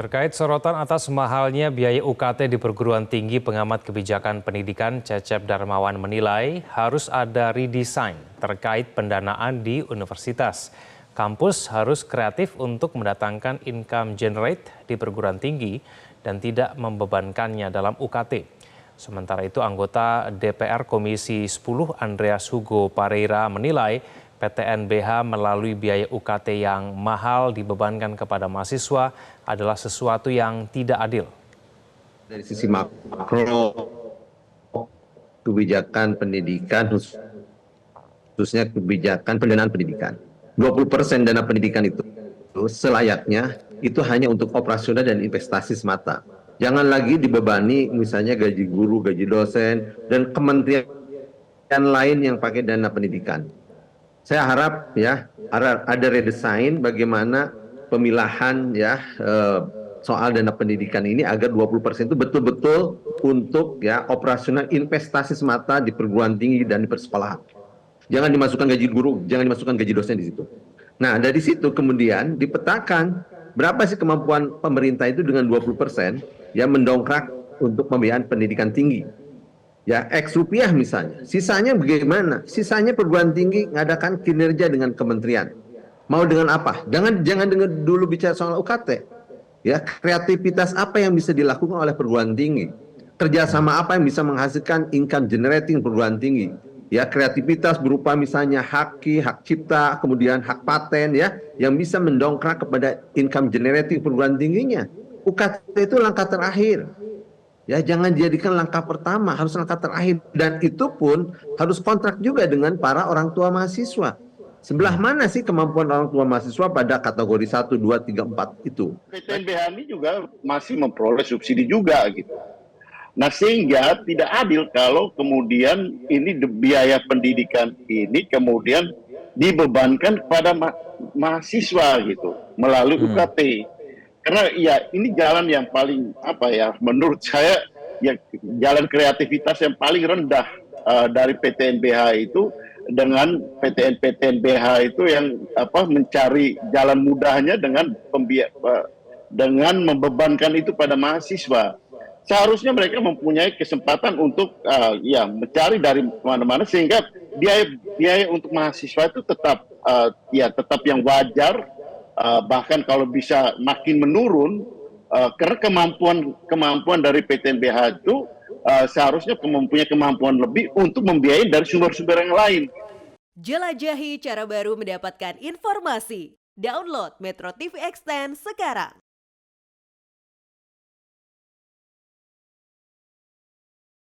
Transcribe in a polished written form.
Terkait sorotan atas mahalnya biaya UKT di perguruan tinggi, pengamat kebijakan pendidikan Cecep Darmawan menilai harus ada redesign terkait pendanaan di universitas. Kampus harus kreatif untuk mendatangkan income generate di perguruan tinggi dan tidak membebankannya dalam UKT. Sementara itu, anggota DPR Komisi 10 Andreas Hugo Pareira menilai PTNBH melalui biaya UKT yang mahal dibebankan kepada mahasiswa adalah sesuatu yang tidak adil. Dari sisi makro, kebijakan pendidikan, khususnya kebijakan pendanaan pendidikan. 20% dana pendidikan itu selayaknya itu hanya untuk operasional dan investasi semata. Jangan lagi dibebani misalnya gaji guru, gaji dosen, dan kementerian lain yang pakai dana pendidikan. Saya harap ya ada redesign bagaimana pemilahan ya soal dana pendidikan ini agar 20% itu betul-betul untuk ya operasional investasi semata di perguruan tinggi dan di persekolahan. Jangan dimasukkan gaji guru, jangan dimasukkan gaji dosen di situ. Nah, dari situ kemudian dipetakan berapa sih kemampuan pemerintah itu dengan 20% yang mendongkrak untuk pembiayaan pendidikan tinggi. Ya, X rupiah misalnya. Sisanya bagaimana? Sisanya perguruan tinggi ngadakan kinerja dengan kementerian. Mau dengan apa? Jangan dengan dulu bicara soal UKT. Ya, kreativitas apa yang bisa dilakukan oleh perguruan tinggi? Kerjasama apa yang bisa menghasilkan income generating perguruan tinggi? Ya, kreativitas berupa misalnya hak cipta, kemudian hak paten ya, yang bisa mendongkrak kepada income generating perguruan tingginya. UKT itu langkah terakhir. Ya, jangan dijadikan langkah pertama, harus langkah terakhir. Dan itu pun harus kontrak juga dengan para orang tua mahasiswa. Sebelah mana sih kemampuan orang tua mahasiswa pada kategori 1, 2, 3, 4 itu? PTNBH ini juga masih memperoleh subsidi juga gitu. Nah, sehingga tidak adil kalau kemudian ini biaya pendidikan ini kemudian dibebankan kepada mahasiswa gitu melalui UKT. Karena ya ini jalan yang paling menurut saya ya jalan kreativitas yang paling rendah dari PTNBH itu dengan PTNBH itu yang mencari jalan mudahnya dengan membebankan itu pada mahasiswa. Seharusnya mereka mempunyai kesempatan untuk mencari dari mana-mana sehingga biaya untuk mahasiswa itu tetap yang wajar. Bahkan kalau bisa makin menurun karena kemampuan dari PTNBH itu seharusnya mempunyai kemampuan lebih untuk membiayai dari sumber-sumber yang lain. Jelajahi cara baru mendapatkan informasi. Download Metro TV Extend sekarang.